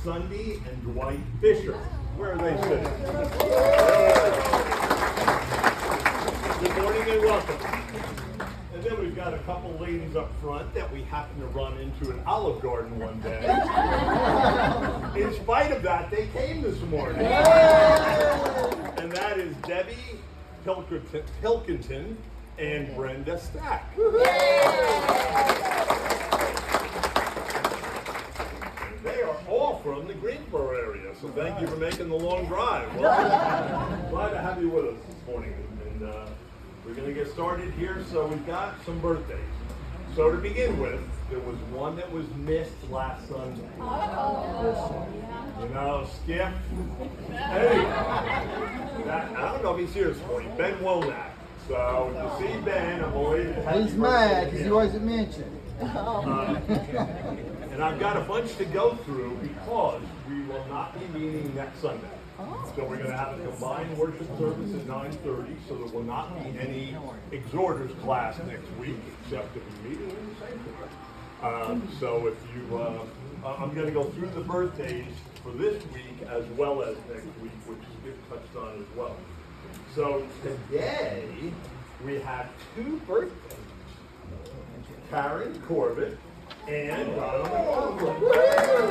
Sunday and Dwight Fisher. Where are they sitting? Good morning and welcome. And then we've got a couple ladies up front that we happened to run into in Olive Garden one day. In spite of that, they came this morning. And that is Debbie Pilkington and Brenda Stack. They are all from the Greensboro area, so thank you for making the long drive. Well, glad to have you with us this morning. And we're going to get started here. So we've got some birthdays. So to begin with, there was one that was missed last Sunday. You know, Skip. Anyway, I don't know if he's here this morning. Ben Womack. So to see Ben, I'm elated to have you. He's mad because he wasn't mentioned. And I've got a bunch to go through because we will not be meeting next Sunday. So we're going to have a combined worship service at 9:30, so there will not be any Exhorters class next week, except if we meet in the same time. So if you, I'm going to go through the birthdays for this week as well as next week, which Skip touched on as well. So today we have two birthdays. Karen Corbett and Donald McLaughlin.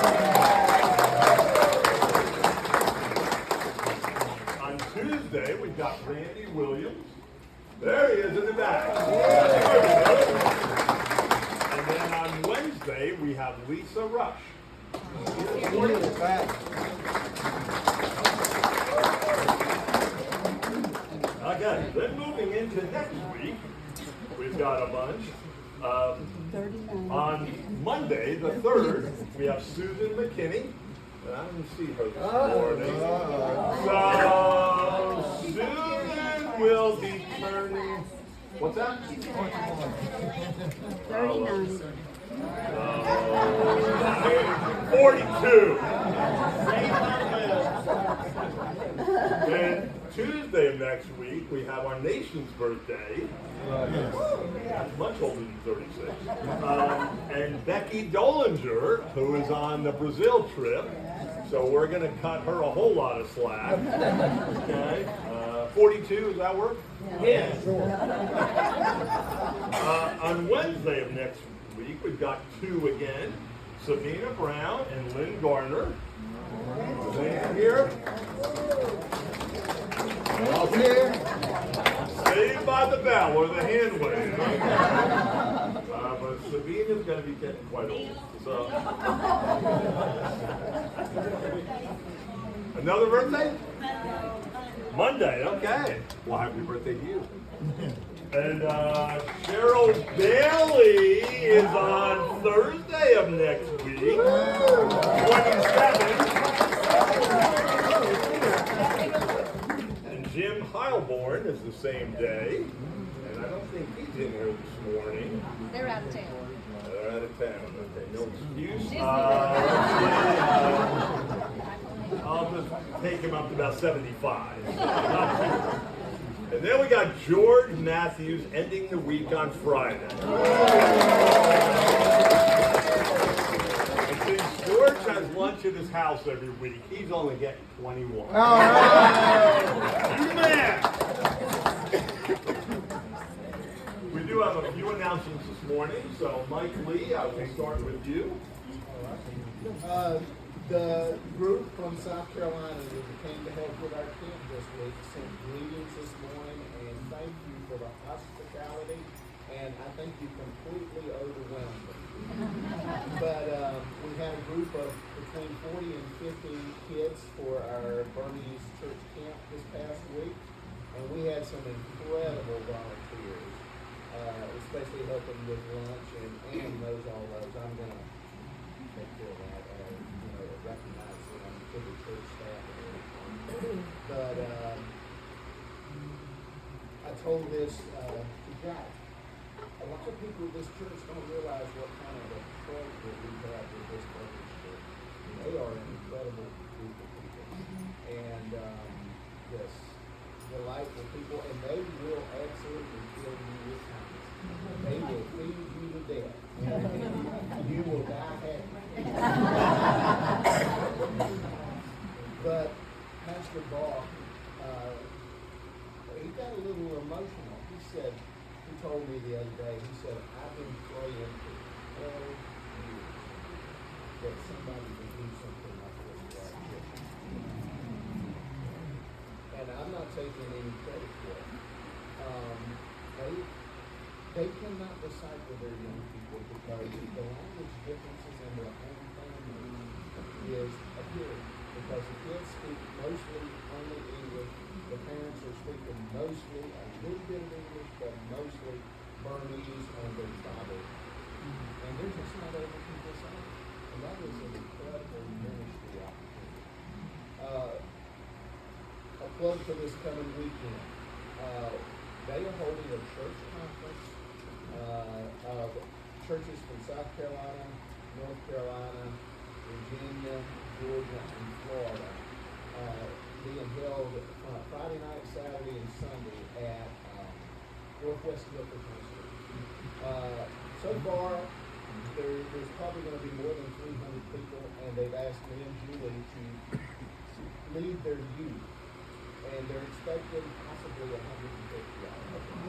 On Tuesday, we've got Randy Williams. There he is in the back. And then on Wednesday, we have Lisa Rush. Okay, then moving into next week, we've got a bunch. On Monday, the 3rd, we have Susan McKinney. I didn't see her this morning. So, Susan will be turning, what's that? 39. 42. And Tuesday of next week, we have our nation's birthday. That's much older than 36. And Becky Dolinger, who is on the Brazil trip. So we're going to cut her a whole lot of slack. Okay. 42, does that work? Yeah. Sure. On Wednesday of next week, we've got two again. Sabina Brown and Lynn Garner. Is they here? Here. Saved by the bell or the hand wave. But Sabina's going to be getting quite old. So. Another birthday? Monday, okay. Well, happy birthday to you. And Cheryl Bailey is on Thursday of next week. 27. And Jim Heilborn is the same day. And I don't think he's in here this morning. They're out of town. They're out of town. Okay, no excuse. I'll just take him up to about 75. And then we got George Matthews ending the week on Friday. And since George has lunch at his house every week, he's only getting 21. All right. You man! We do have a few announcements this morning. So Mike Lee, I will start with you. The group from South Carolina that came to help with our camp this week sent greetings this morning and thank you for the hospitality, and I think you completely overwhelmed them. But we had a group of between 40 and 50 kids for our Burmese church camp this past week, and we had some incredible volunteers, especially helping with lunch and knows all those. I'm going to take care of that. Recognize them to the church staff and everything. But I told this to Jack. A lot of people at this church don't realize what kind of a treasure we have with this partnership. They are an incredible group of people. And just delightful people. And they will absolutely fill you with kindness. They will feed you to death. You will die happy. said, he told me the other day, he said, I've been praying for 12 years that somebody would do something like this for our kids. And I'm not taking any credit for it. They cannot disciple their young people because the language differences in their own family is appearing. Because the kids speak mostly only English, the parents are speaking mostly a little bit of English, but mostly Burmese and their tribal. And they're just not able to decide. And that is an incredible ministry opportunity. A plug for this coming weekend. They are holding a church conference of churches from South Carolina, North Carolina, Virginia, Georgia, and Florida, being held Friday night, Saturday, and Sunday at Northwest Guilford High School. So far, there's probably going to be more than 300 people, and they've asked me and Julie to lead their youth. And they're expecting possibly 150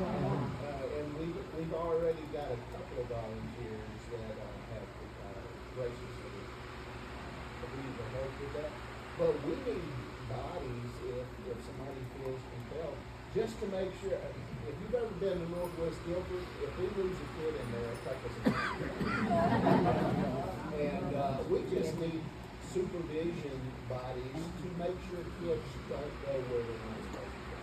and we've already got a couple of volunteers that have graciously agreed to help with that. But we need bodies if somebody feels compelled, just to make sure. If you've ever been to Northwest Guilford, if we lose a kid in there, it'll take us a And we just need supervision bodies to make sure kids don't go where they're not supposed to go.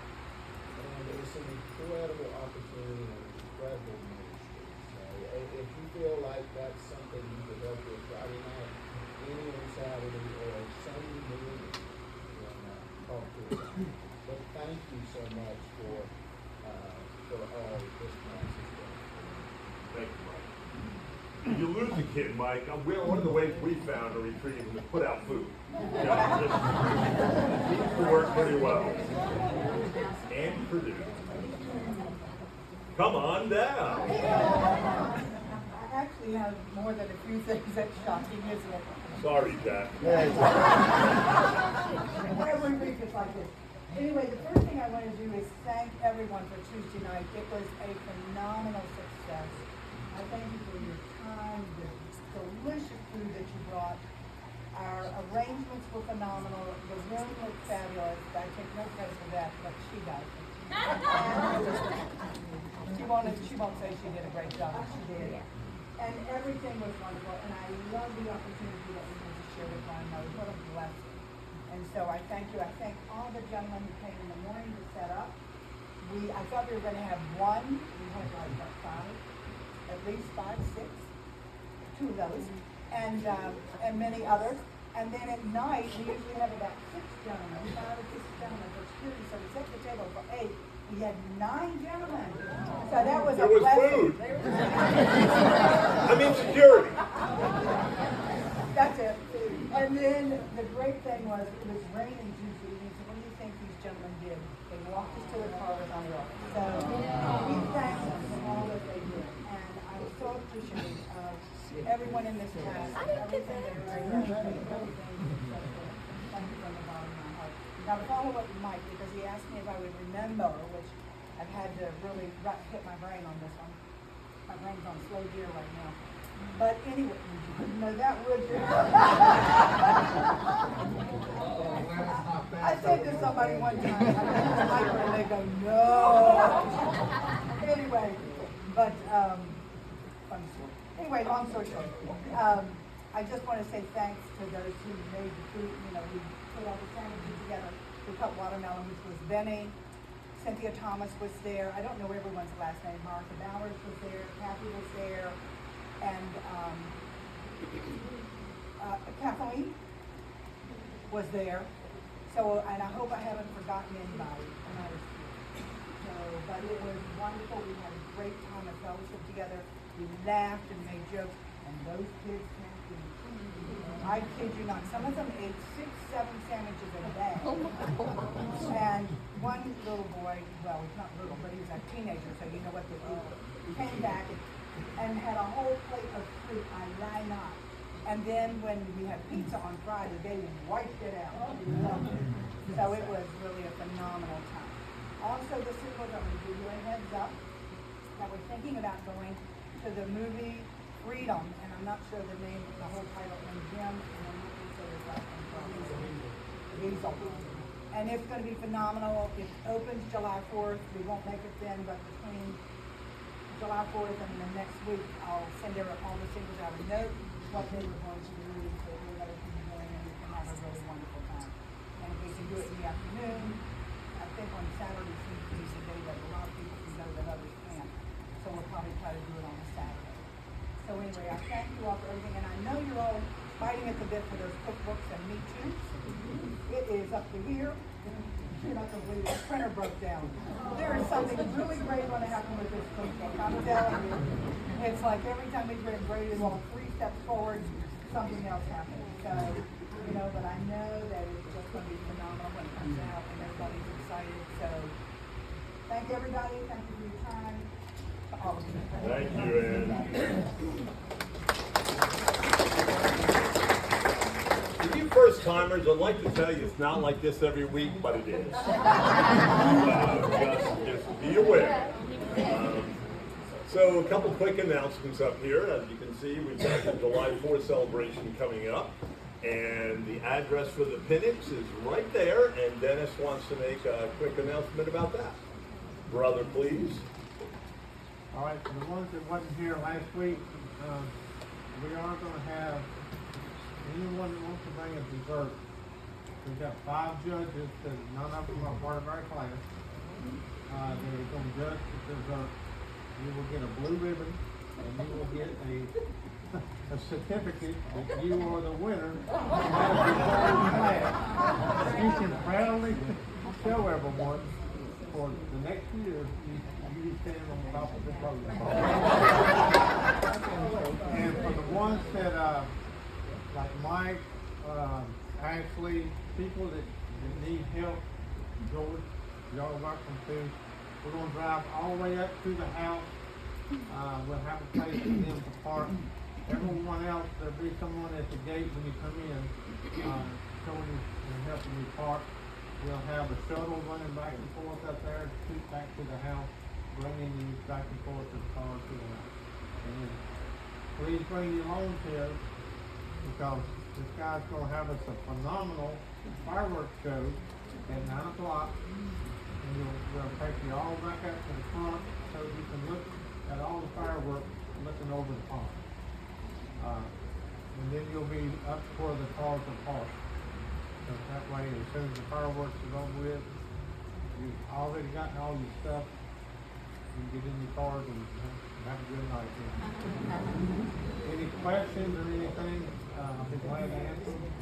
And it's an incredible opportunity and an incredible ministry. So if you feel like that's something you could help with Friday night, any on Saturday, or Sunday morning, then talk to us. But thank you so much for all this class has done. Thank you, Mike. You lose a kid, Mike. One of the ways we found to retrieve him is put out food. It seems to work pretty well. And Purdue. Come on down. I actually have more than a few things that's shocking, isn't it? Sorry, Jack. Every week it's like this. Anyway, the first thing I want to do is thank everyone for Tuesday night. It was a phenomenal success. I thank you for your time, the delicious food that you brought. Our arrangements were phenomenal. The room looked fabulous. I take no credit for that, but she does. She won't say she did a great job, but she did. And everything was wonderful, and I love the opportunity that we had to share with one another. What a blessing. And so I thank you. I thank all the gentlemen who came in the morning to set up. I thought we were going to have one. We had like what, five? At least 5, 6. 2 of those. And many others. And then at night, we usually have about 6 gentlemen, 5 or 6 gentlemen for security. So we set the table for 8. We had 9 gentlemen. So that was a blessing. There was food. I mean security. That's it. And then the great thing was it was raining Tuesday evening. So what do you think these gentlemen did? They walked us to the car with umbrellas. So we thank them for all that they did. And I'm so appreciative of everyone in this class. Everything that they're doing. Thank you from the bottom of my heart. Now to follow up with Mike, because he asked me if I would remember, which I've had to really hit my brain on this one. My brain's on slow gear right now. But anyway, you couldn't know that, would you? I said to somebody one time, and they go, no. Anyway, but, anyway, long story short, I just want to say thanks to those who made the food, who put all the sandwiches together, who cut watermelon, which was Benny. Cynthia Thomas was there. I don't know everyone's last name. Martha Bowers was there. Kathy was there. And Kathleen was there. So, and I hope I haven't forgotten anybody when I was here. So, but it was wonderful. We had a great time of fellowship together. We laughed and made jokes. And those kids can't eat. I kid you not. Some of them ate 6, 7 sandwiches in a day. And one little boy, well, he's not little, but he was a teenager, so you know what they eat. Came back and had a whole plate of fruit. I lie not. And then when we had pizza on Friday, they wiped it out. So it was really a phenomenal time. Also, the singles, I'm going to give you a heads up. that were thinking about going to the movie Freedom, and I'm not sure the name, the whole title, and Jim, and then what we say his last name, Diesel. And it's gonna be phenomenal. It opens July 4th. We won't make it then, but between July 4th and the next week, I'll send all the singles out a note, what day we're going to the movie, so everybody can join and we can have a really wonderful time. And if we can do it in the afternoon, I think on Saturday seems to be the day that a lot of people can go that others can't. So we'll probably try to do it on a Saturday. So anyway, I thank you all for everything, and I know you're all fighting at the bit for those cookbooks, and me too. It is up to here. You're not gonna believe the printer broke down. There is something really great gonna happen with this cookbook, I'm telling you. It's like every time we get ready to walk 3 steps forward, something else happens. So, you know, but I know that it's just gonna be phenomenal when it comes out, and everybody's excited. So, thank everybody, thank you for your time. To all of you. Thank you, Ann. For you first timers, I'd like to tell you it's not like this every week, but it is. Just be aware. So a couple quick announcements up here. As you can see, we've got the July 4th celebration coming up. And the address for the Pinnocks is right there. And Dennis wants to make a quick announcement about that. Brother, please. All right, for the ones that wasn't here last week, we are gonna have anyone that wants to bring a dessert. We've got 5 judges, that none of them are part of our class. They're gonna judge the dessert. You will get a blue ribbon, and you will get a certificate that you are the winner of the class. You can proudly show everyone for the next year, you stand on the top of the podium. And for the ones that, like Mike, Ashley, people that need help, George, y'all are welcome too. We're gonna drive all the way up to the house. We'll have a place for them to park. Everyone else, there'll be someone at the gate when you come in, showing you and helping you park. We'll have a shuttle running back and forth up there to shoot back to the house, bringing you back and forth to the car to the house. And then please bring your lawn chairs, because this guy's gonna have us a phenomenal fireworks show at 9 o'clock. And we'll take you all back up to the front so you can look at all the fireworks looking over the pond. And then you'll be up where the cars are parked. So that way, as soon as the fireworks is over with, you've already gotten all your stuff. You can get in your cars and have a good night. Any questions or anything, I'll be glad to answer them.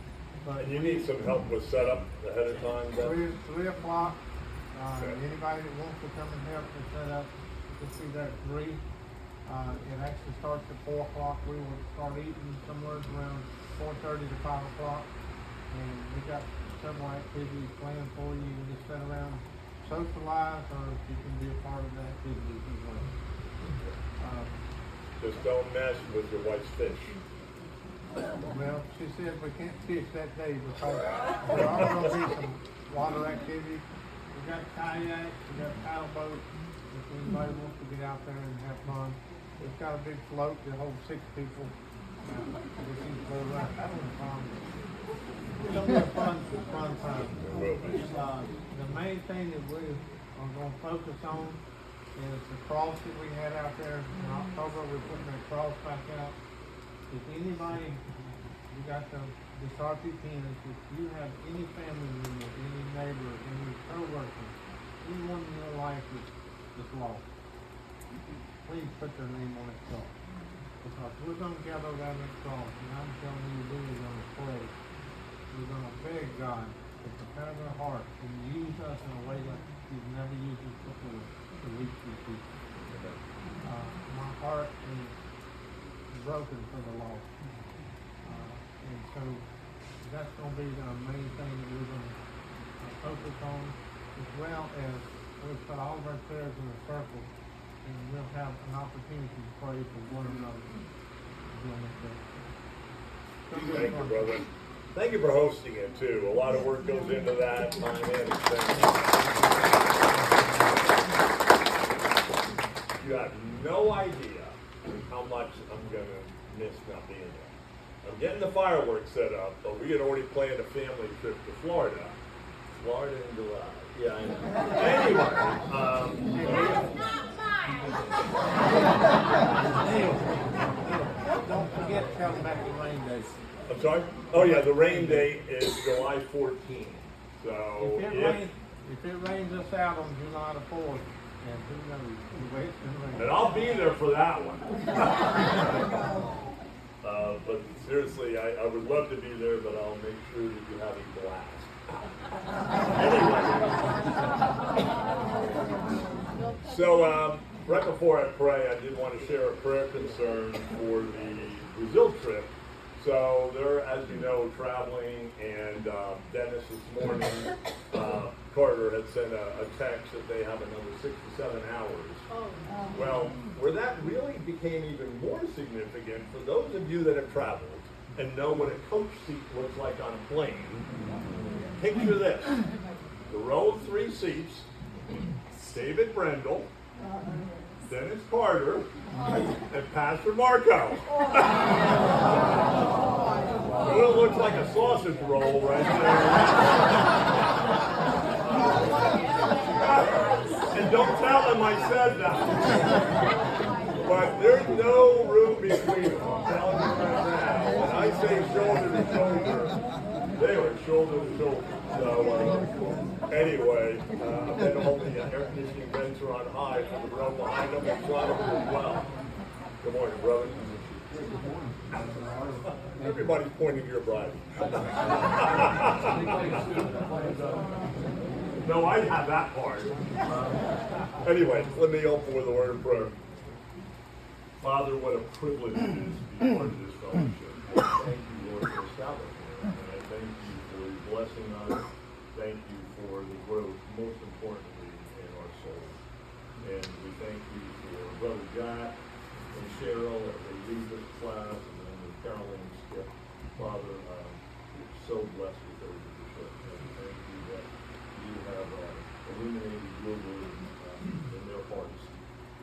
And you need some help with setup ahead of time, Dennis? 3 o'clock. Okay. Anybody that wants to come and help to set up, just be there at 3. It actually starts at 4 o'clock. We will start eating somewhere around 4:30 to 5 o'clock. And we got several activities planned for you. You can just sit around, socialize, or you can be a part of the activities as well. Just don't mess with your wife's fish. Well, she said we can't fish that day because there are going to be some water activities. We got kayaks, we got paddle boats. If anybody wants to get out there and have fun, it's got a big float that holds 6 people. We can go around having fun. It's gonna be a fun time. The main thing that we are going to focus on is the cross that we had out there in October. We're putting that cross back out. If anybody, we got the Sarty Peanuts, if you have any family member, any neighbor, any co-worker, anyone in your life that's lost, please put their name on that cross. Because we're going to gather around that cross, and I'm telling you, we're going to pray. We're going to beg God to prepare their heart and use us in a way like He's never used us before to reach these people. My heart is broken for the lost. And so that's going to be the main thing that we're going to focus on, as well as we'll put all of our prayers in a circle, and we'll have an opportunity to pray for one another during this day. Thank you, brother. Thank you for hosting it too. A lot of work goes into that, time and expense. you have no idea how much I'm gonna miss not being there. I'm getting the fireworks set up, but we had already planned a family trip to Florida. Florida in July. Yeah, I know. Don't forget to come back to rain day. I'm sorry? Oh yeah, the rain date is July 14th. So If it rains us out on July the 4th, and who knows, the way it's gonna rain. and I'll be there for that one. But seriously, I would love to be there, but I'll make sure that you have a blast. Anyway. So right before I pray, I did want to share a prayer concern for the Brazil trip. So they're, as you know, traveling, and Dennis this morning, Carter had sent a text that they have another 6 to 7 hours. Well, where that really became even more significant, for those of you that have traveled and know what a coach seat looks like on a plane, picture this. The row of 3 seats, David Brendel, Dennis Carter, and Pastor Marco. So it looks like a sausage roll right there. And don't tell them I said that. But there's no room between them. I'm telling you right now. When I say shoulder to shoulder, they were shoulder to shoulder. So anyway, and then all the air conditioning vents are on high for the row behind them and front of them as well. Good morning, brother. Everybody's pointing your bride. No, I have that part. Anyway, let me open with a word of prayer. Father, what a privilege it is to be part of this fellowship. Thank you, Lord, for establishing it. And I thank you for blessing us. Thank you for the growth, most importantly, in our souls. And we thank you for Brother Jack and Cheryl as they lead this class, and then with Carolyn and Skip. Father, we're so blessed with their leadership. And thank you that you have illuminated your word in their hearts,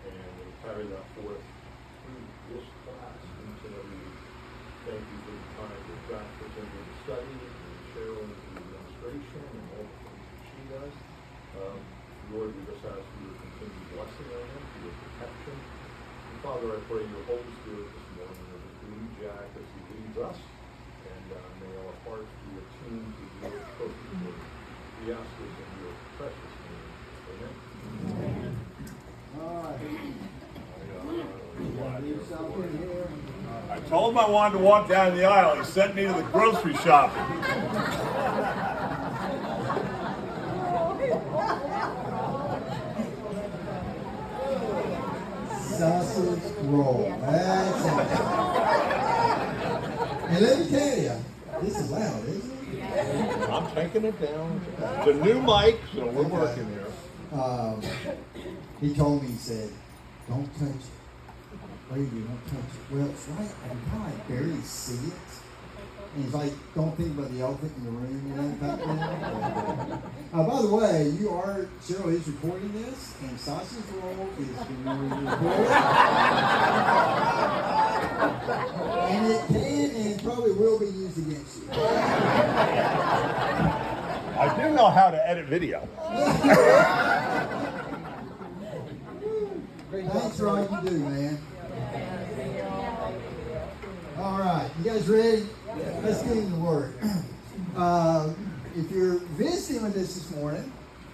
and they carry that forth through this class each and every week. Thank you for the time that Jack puts into the study, and Cheryl into the administration, and all the things that she does. Lord, we just ask you to continue blessing on them, for your protection. And Father, I pray your Holy Spirit this morning will lead Jack as he leads us, and may our hearts be attuned to your perfect word. We ask this in your precious name. Amen. All right. Leave something here. I told him I wanted to walk down the aisle. He sent me to the grocery shopping. Sausage roll. That's it. And let me tell you, this is loud, isn't it? I'm taking it down. It's a new mic, so we're working here. He told me, he said, don't touch it. Lady, don't touch it. Well, it's right, I can kind of like barely see it. And he's like, don't think about the elephant in the room, you know, type thing. By the way, Cheryl is recording this, and sausage roll is being recorded. And it can and probably will be used against you. I do know how to edit video. Thanks for all you do, man. All right, you guys ready? Let's get into the word. If you're visiting with us this morning,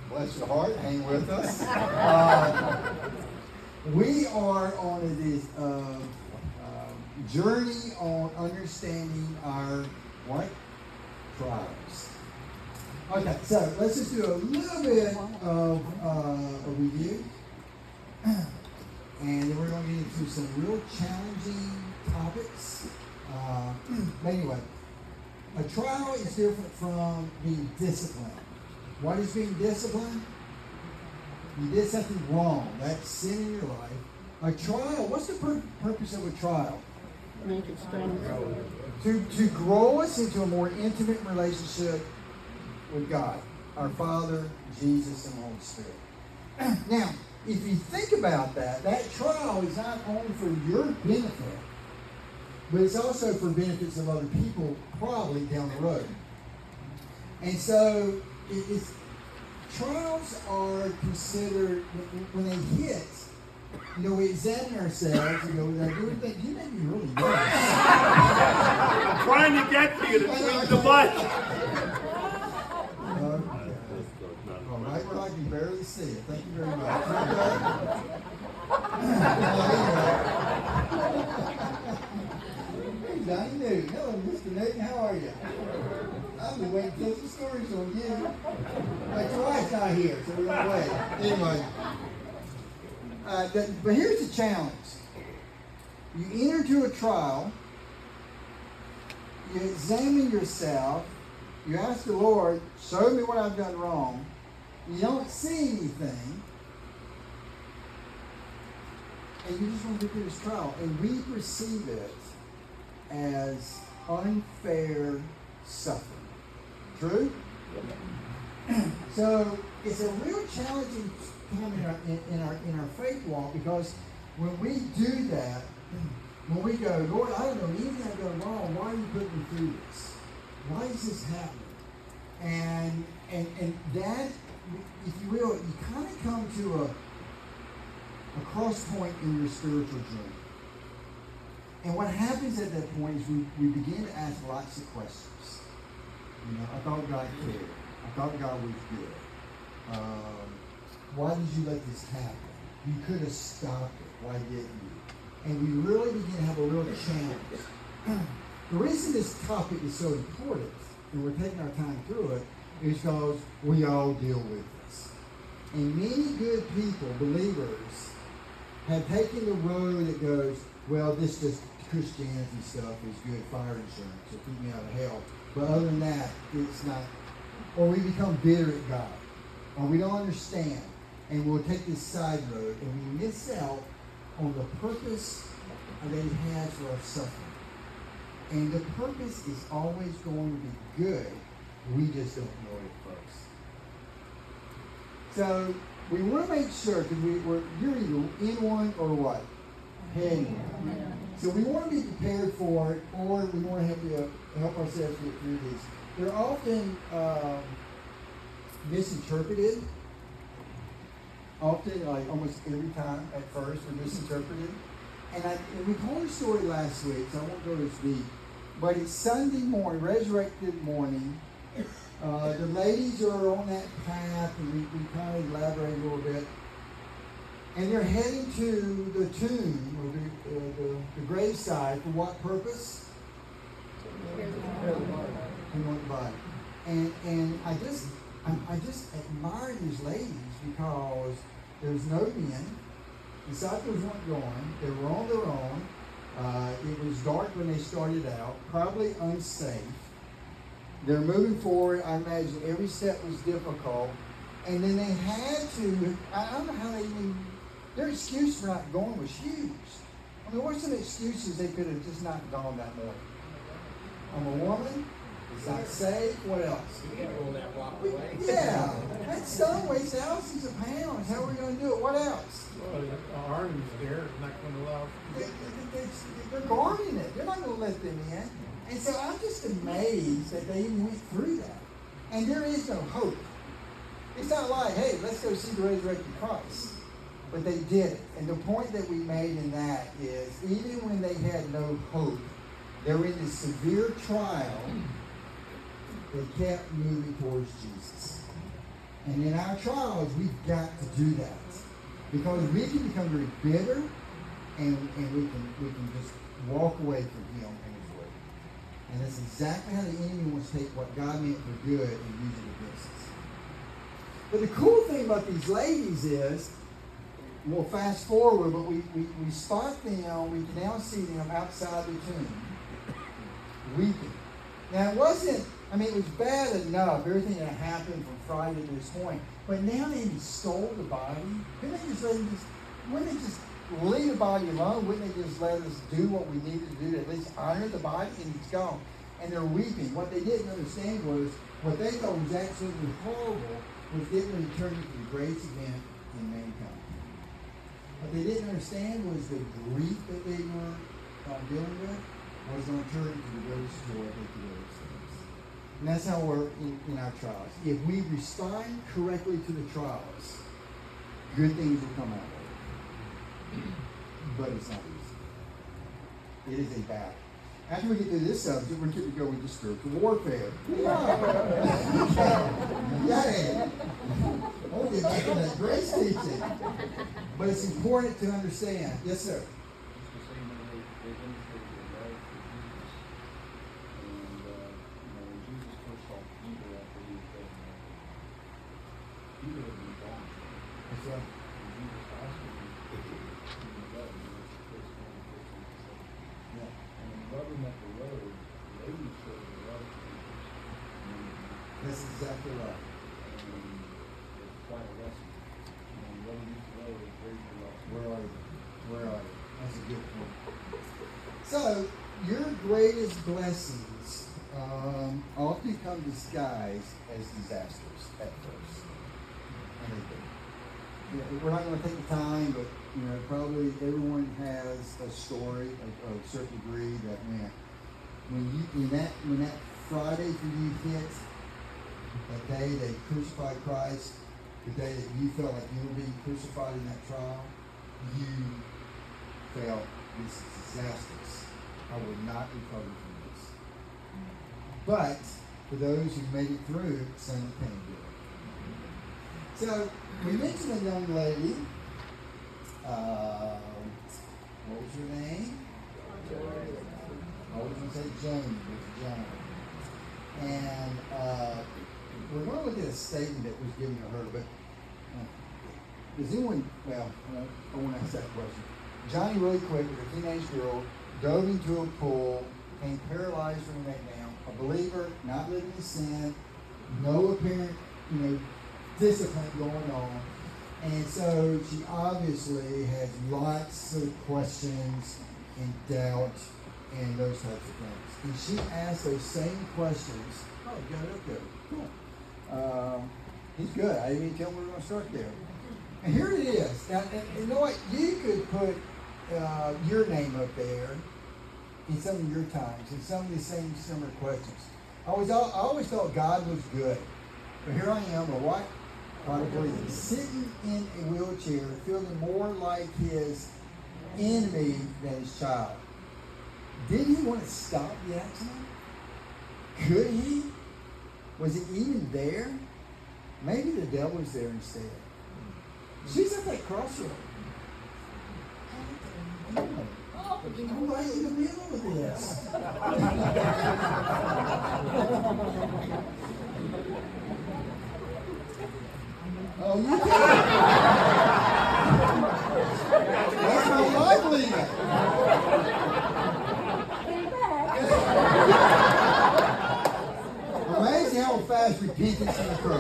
bless your heart, hang with us. We are on this journey on understanding our what? Trials. Okay, so let's just do a little bit of a review. And then we're going to get into some real challenging topics. But anyway, a trial is different from being disciplined. What is being disciplined? You did something wrong. That's sin in your life. A trial, what's the purpose of a trial? Make it stronger. To grow us into a more intimate relationship with God, our Father, Jesus, and the Holy Spirit. Now, if you think about that, that trial is not only for your benefit, but it's also for benefits of other people probably down the road. And so, trials are considered, when they hit, we examine ourselves and go, do we think, you make me really nervous. I'm trying to get to you to tweak the button. All right, where I can barely see it. Thank you very much. Hey, Johnny Newton. Hello, Mr. Newton. How are you? I've been waiting to tell some stories on you. My wife's not here, so we're going to wait. Anyway. But here's the challenge. You enter into a trial, you examine yourself, you ask the Lord, show me what I've done wrong. You don't see anything, and you just want to get through this trial. And we perceive it as unfair suffering. True? So it's a real challenging time in our faith walk, because when we do that, when we go, Lord, I don't know anything I've done wrong. Why are you putting me through this? Why is this happening? And that, if you will, you kind of come to a cross point in your spiritual journey. And what happens at that point is we begin to ask lots of questions. I thought God cared. I thought God was good. Why did you let this happen? You could have stopped it. Why didn't you? And we really begin to have a real challenge. The reason this topic is so important, and we're taking our time through it, is because we all deal with this. And many good people, believers, have taken the road that goes, well, this just Christianity stuff is good fire insurance, so keep me out of hell. But other than that, it's not. Or we become bitter at God. Or we don't understand. And we'll take this side road, and we miss out on the purpose that He has for our suffering. And the purpose is always going to be good. We just don't know it first. So we want to make sure, because you're either in one or what? Heading one. So we want to be prepared for it, or we want to help ourselves get through these. They're often misinterpreted. Often, like almost every time at first, they're misinterpreted. And we told a story last week, so I won't go as deep. But it's Sunday morning, resurrected morning. The ladies are on that path, and we kind of elaborate a little bit. And they're heading to the tomb, or the graveside, for what purpose? To anoint the body. And I just admire these ladies, because there's no men. The disciples weren't going. They were on their own. It was dark when they started out, probably unsafe. They're moving forward. I imagine every step was difficult. And then they had to, I don't know how they even, their excuse for not going was huge. I mean, what are some excuses they could have just not gone that morning? I'm a woman. It's not safe. What else? You can't roll that block away. Yeah. That stone weighs thousands of pounds. How are we going to do it? What else? Well, the army's there, it's not going to allow us to get They're guarding it. They're not going to let them in. And so I'm just amazed that they even went through that. And there is no hope. It's not like, hey, let's go see the resurrected Christ. But they did it. And the point that we made in that is, even when they had no hope, they were in this severe trial, they kept moving towards Jesus. And in our trials, we've got to do that. Because we can become very bitter, and we can just walk away from Him and His Word. And that's exactly how the enemy wants to take what God meant for good and use it against us. But the cool thing about these ladies is, we'll fast forward, but we spot them, we can now see them outside the tomb, weeping. Now it wasn't, it was bad enough, everything that happened from Friday to this point, but now they stole the body. Wouldn't they just leave the body alone? Wouldn't they just let us do what we needed to do to at least honor the body? And it's gone. And they're weeping. What they didn't understand was, what they thought was absolutely horrible was getting ready to turn into the greatest event in mankind. What they didn't understand was the grief that they were dealing with was an alternative to the greatest joy they could ever experience. And that's how we're in our trials. If we respond correctly to the trials, good things will come out of it. But it's not easy. It is a battle. After we get through this subject, we're going to go into spiritual warfare. Yay! I want to get back to that grace teaching. But it's important to understand. Yes, sir. Yes, sir. That's exactly right. Where are you? Where are you? That's a good point. So, your greatest blessings often come disguised as disasters at first. And they do. Yeah, we're not going to take the time, but probably everyone has a story of a certain degree that when that Friday for you hit, that day they crucified Christ, the day that you felt like you were being crucified in that trial, you felt this is disastrous. I will not recover from this. But for those who made it through, some came good. So we mentioned a young lady. What was her name? I was going to say Joan, but Joan. And we're going to look at a statement that was given to her, but does anyone, I want to ask that question. Johnny, really quick, was a teenage girl, dove into a pool, became paralyzed from the neck down, a believer, not living in sin, no apparent, discipline going on. And so she obviously has lots of questions and doubt and those types of things. And she asked those same questions. Oh, you got it up there. Cool. He's good. I didn't even tell him we were going to start there. And here it is. Now, and you know what? You could put your name up there in some of your times in some of these same similar questions. I always thought God was good. But here I am, a white quadriplegic, sitting in a wheelchair, feeling more like his enemy than his child. Did he want to stop the accident? Could he? Was it even there? Maybe the devil's there instead. She's at that crossroad. I'm right in the middle of this. Oh, you did? That's my livelihood. Amazing how fast repentance can occur.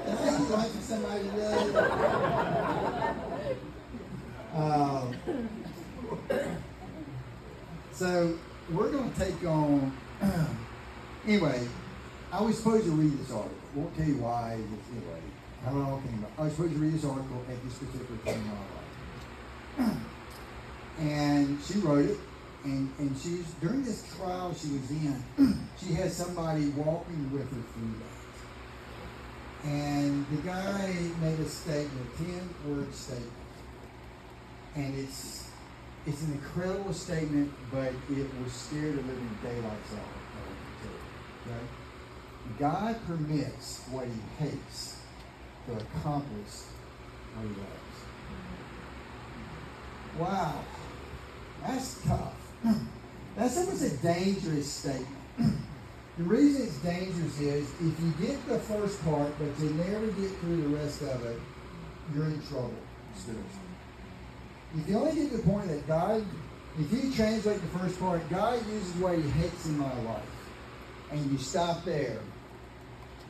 Can I like for somebody today? So we're going to take on. Anyway, I was supposed to read this article. Won't tell you why. Anyway, how it all came about. I was supposed to read this article at this particular time in my life. And she wrote it, and she's during this trial she was in, she had somebody walking with her through that. And the guy made a statement, a 10-word statement. And it's an incredible statement, but it will scare the living daylights out of it. Okay? God permits what he hates to accomplish what he loves. Wow. That's tough. That's almost a dangerous statement. The reason it's dangerous is if you get the first part, but you never get through the rest of it, you're in trouble spiritually. If you only get to the point that God, if you translate the first part, God uses what he hates in my life, and you stop there,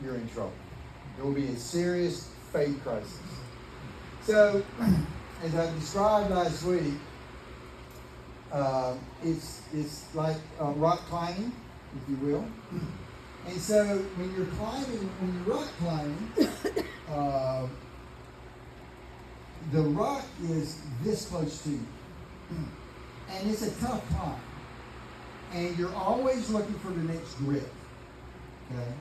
you're in trouble. There will be a serious faith crisis. So, as I described last week, it's like rock climbing, if you will. And so when you're rock climbing, the rock is this close to you. And it's a tough climb. And you're always looking for the next grip. Okay?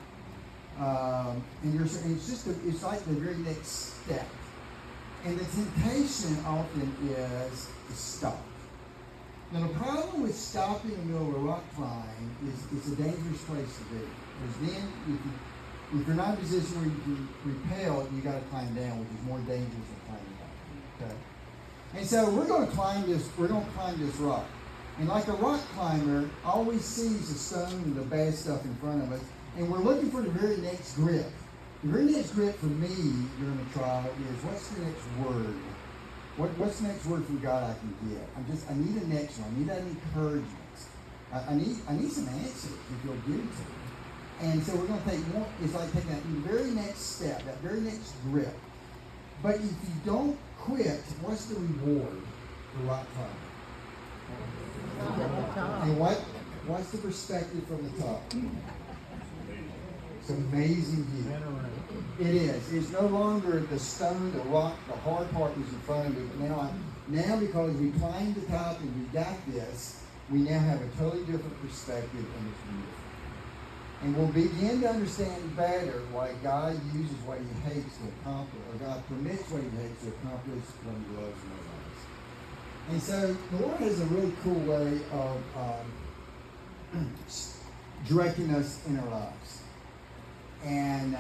It's like the very next step. And the temptation often is to stop. Now the problem with stopping in the middle of a rock climb is it's a dangerous place to be. Because then if you're not in a position where you can repel, you got to climb down, which is more dangerous than climbing up. Okay? And so we're going to climb this rock. And like a rock climber always sees the stone and the bad stuff in front of us, and we're looking for the very next grip. The very next grip for me during the trial is, what's the next word? What's the next word from God I can get? I need a next one. I need that encouragement. I need some answers if you'll give it to me. And so we're going to take one. It's like taking that very next step, that very next grip. But if you don't quit, what's the reward for rock climbing? And what's the perspective from the top? It's an amazing view. It is. It's no longer the stone, the rock, the hard part is in front of you. But now because we climbed the top and we got this, we now have a totally different perspective, and it's beautiful. And we'll begin to understand better why God uses what he hates to accomplish, or God permits what he hates to accomplish what he loves in our lives. And so the Lord has a really cool way of directing us in our lives. And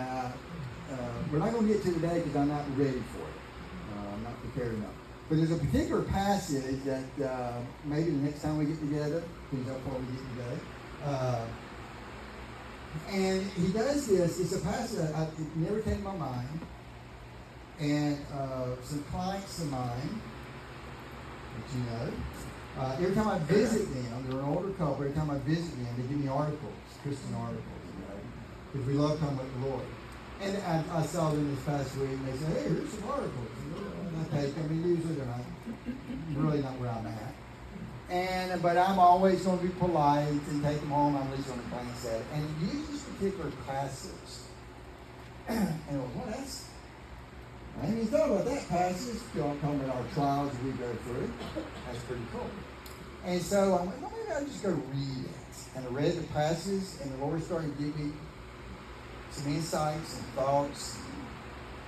we're not going to get to today because I'm not ready for it. I'm not prepared enough. But there's a particular passage that maybe the next time we get together, because that's what we get today. And he does this. It's a passage that it never came to my mind. And some clients of mine, that you know, every time I visit them, they're an older couple, every time I visit them, they give me articles, Christian articles, you know, because we love talking about the Lord. And I saw them this past week, and they said, hey, here's some articles. And I take them, and usually they're not really not where I'm at. But I'm always going to be polite and take them home. I'm at least going to glance at it. And use these particular passage. And I was, well, I hadn't even thought about that passage. Talking about our trials we go through. That's pretty cool. And so I went, well, maybe I'll just go read it. And I read the passage, and the Lord started to give me some insights and thoughts.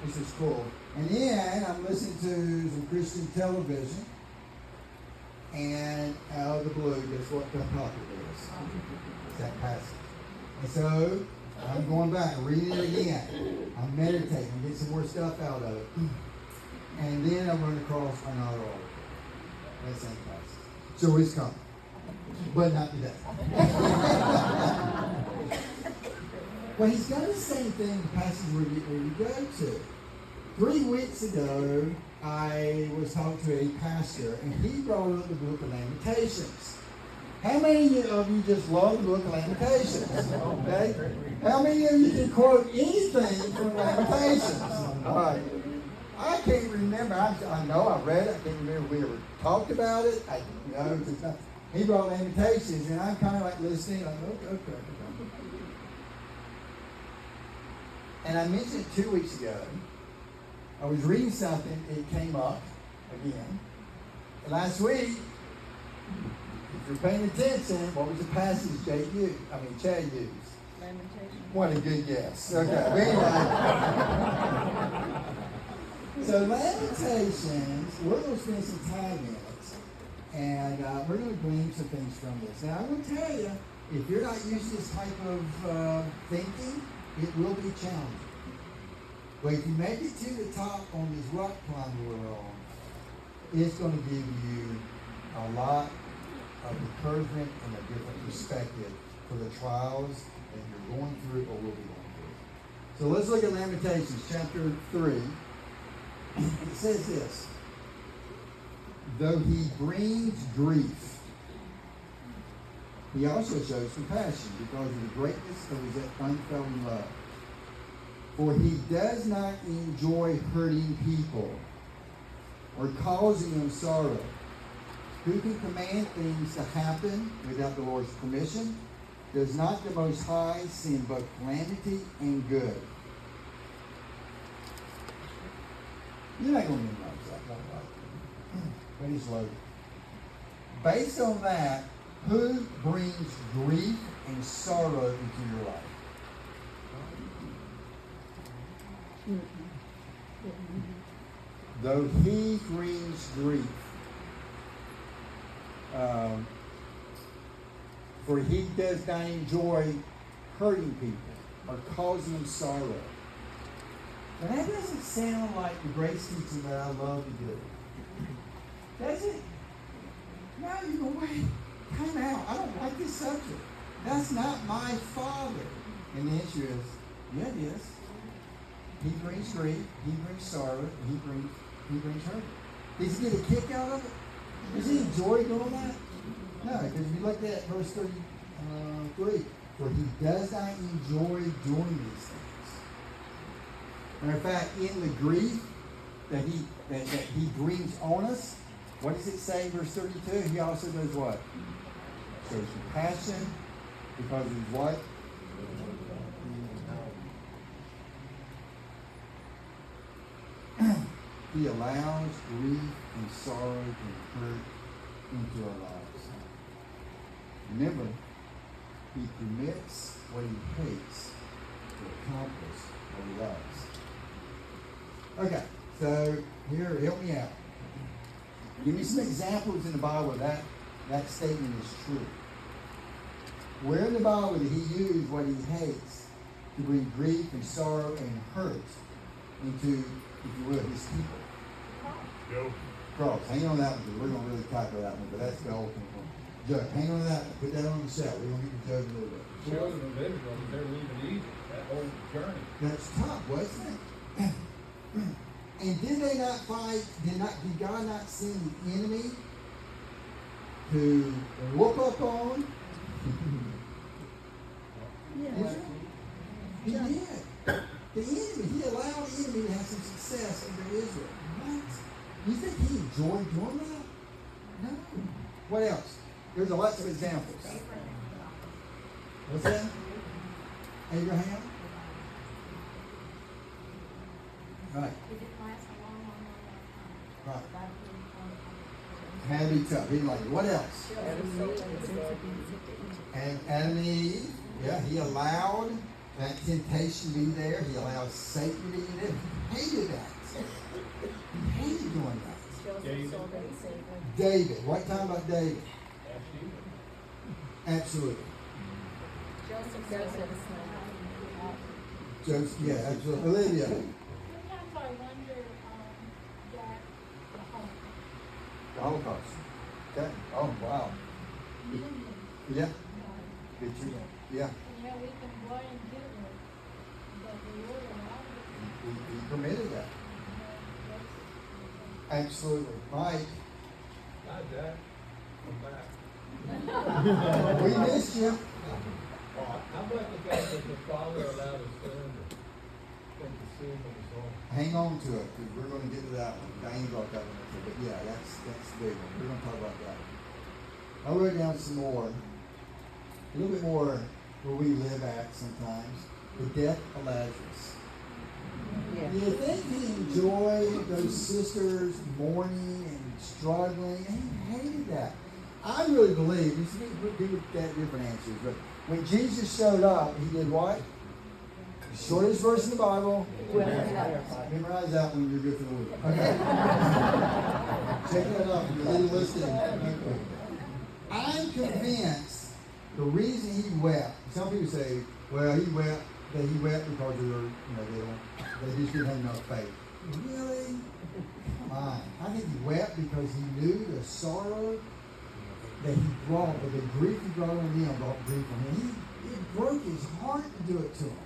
This is cool. And then I'm listening to some Christian television. And out of the blue, guess what the topic is? It's that passage. And so I'm going back and reading it again. I'm meditating, get some more stuff out of it. And then I run across another article. That same passage. So it's coming. But not today. Well, he's got the same thing in the passage where you go to. 3 weeks ago, I was talking to a pastor, and he brought up the book of Lamentations. How many of you just love the book of Lamentations? Okay? How many of you can quote anything from Lamentations? All right. I can't remember. I know I read it. I can't remember if we ever talked about it. He brought Lamentations, and I'm kind of like listening, like, okay. And I mentioned it 2 weeks ago. I was reading something, it came up again. Last week, if you're paying attention, what was the passage Chad used? Lamentations. What a good guess. Okay, well, anyway. So Lamentations, we're going to spend some time in it. And we're going to glean some things from this. Now, I'm going to tell you, if you're not used to this type of thinking, it will be challenging. But if you make it to the top on this rock climber we're on, it's going to give you a lot of encouragement and a different perspective for the trials that you're going through or will be going through. So let's look at Lamentations chapter 3. It says this: though he brings grief, he also shows compassion because of the greatness of his unfailing love. For he does not enjoy hurting people or causing them sorrow. Who can command things to happen without the Lord's permission? Does not the Most High send both calamity and good? You're not going to memorize that one, right? But it's loaded. Based on that, who brings grief and sorrow into your life? Though he brings grief, for he does not enjoy hurting people or causing them sorrow. Now that doesn't sound like the grace teaching that I love to do. Does it? No, you go, wait, time out. I don't like this subject. That's not my Father. And the answer is, yeah, it is. He brings grief, he brings sorrow, he brings hurt. Does he get a kick out of it? Does he enjoy doing that? No, because if you look at verse 33, for he does not enjoy doing these things. Matter of fact, in the grief that he brings on us, what does it say in verse 32? He also does what? Shows compassion because of what? He allows grief and sorrow and hurt into our lives. Remember, he permits what he hates to accomplish what he loves. Okay, so here, help me out. Give me some examples in the Bible that statement is true. Where in the Bible did he use what he hates to bring grief and sorrow and hurt into, if you will, his people? Joe. Cross, hang on that one, because we're going to really tackle that one, but that's the ultimate one. Joe, hang on to that one. Put that on the shelf. We're going to get to Joe in a little bit. Children of Israel, they're leaving Egypt, that whole journey. That's tough, wasn't it? And did they not fight? Did God not send the enemy to whoop up on? Yes. He did. The enemy, he allowed the enemy to have some success under Israel. What? You think he enjoyed doing that? No. What else? There's lots of examples. What's that? Abraham? Right. Right. Had to be tough. He didn't like it. What else? And Adam and Eve. Yeah, he allowed that temptation to be there. He allowed Satan to be there. He hated that. He hated doing that. David. What time about David? Absolutely. Joseph, yeah, absolutely. Olivia. Sometimes I wonder that The Holocaust. Okay. Oh, wow. Yeah. Did you? Yeah. we can blame Hitler, but the Lord allowed it. He permitted that. Absolutely. Mike. Hi, Jack. I'm back. We missed you. How about the fact that the Father allowed his son to take the sin of his own? Hang on to it, because we're going to get to that one. Diane brought that one up, but yeah, that's the big one. We're going to talk about that one. I wrote down some more, a little bit more where we live at sometimes. The death of Lazarus. Yeah. Do you think he enjoyed those sisters mourning and struggling? He hated that. I really believe, we get different answers, but when Jesus showed up, he did what? The shortest verse in the Bible. Memorize that when you're good for the week. Okay. Check that out. You're really listening. Okay. I'm convinced the reason he wept. Some people say, well, he wept because of their, they just didn't have enough faith. Really? Come on. I think he wept because he knew the sorrow that he brought, but the grief he brought on them brought grief on him. It broke his heart to do it to him.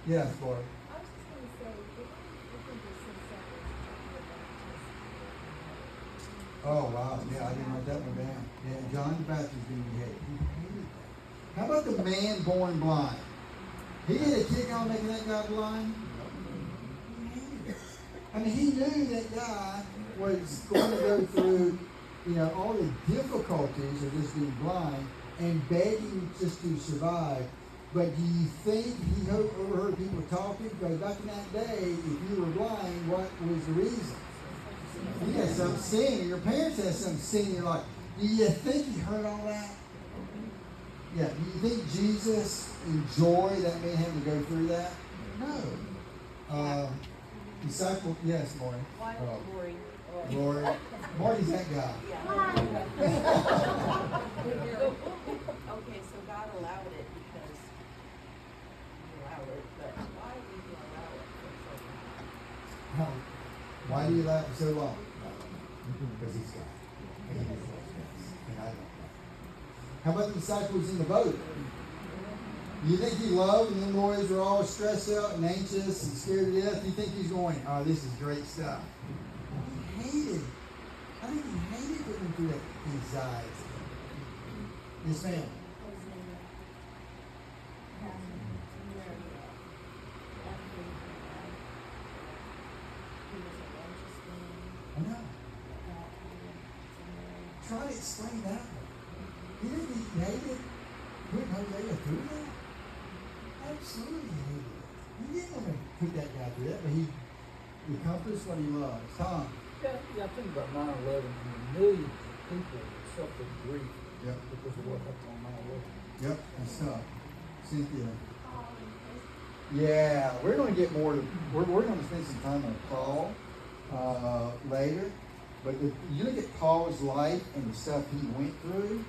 Yes, Lord. I was just going to say, I think it's so sad. Oh, wow. Yeah, I didn't write that one down. Yeah, John the Baptist being beheaded. He hated that. How about the man born blind? He did a kick on making that guy blind. He hated it. I mean, he knew that guy was going to go through, all the difficulties of just being blind, and begging just to survive. But do you think he overheard people talking? Because back in that day, if you were blind, what was the reason? You had some sin, or your parents had some sin in your life. Do you think he heard all that? Yeah. Do you think Jesus enjoyed that man having to go through that? No. Disciple, yes, Lori. Lori. Marty's that guy. Okay, so God allowed it because He allowed it, but why did He allow it for so long? Why do you allow it so long? Because he's God. And he knows what's best. And I don't know. How about the disciples in the boat? Do you think he loved when the boys were all stressed out and anxious and scared to death? Do you think he's going, oh, this is great stuff? He hated. I think he hated putting them through that anxiety. Yes, ma'am. I know. Try to explain that one. You think he hated putting Hosea through that? Absolutely hated it. He didn't want to put that guy through that, but he accomplished what he loves. Tom. Yeah, I think about 9/11, and millions of people suffered grief Yep. because of what happened on 9/11. Yep, that's tough. Cynthia. Yeah, we're going to get more to, we're going to spend some time on Paul later. But if you look at Paul's life and the stuff he went through,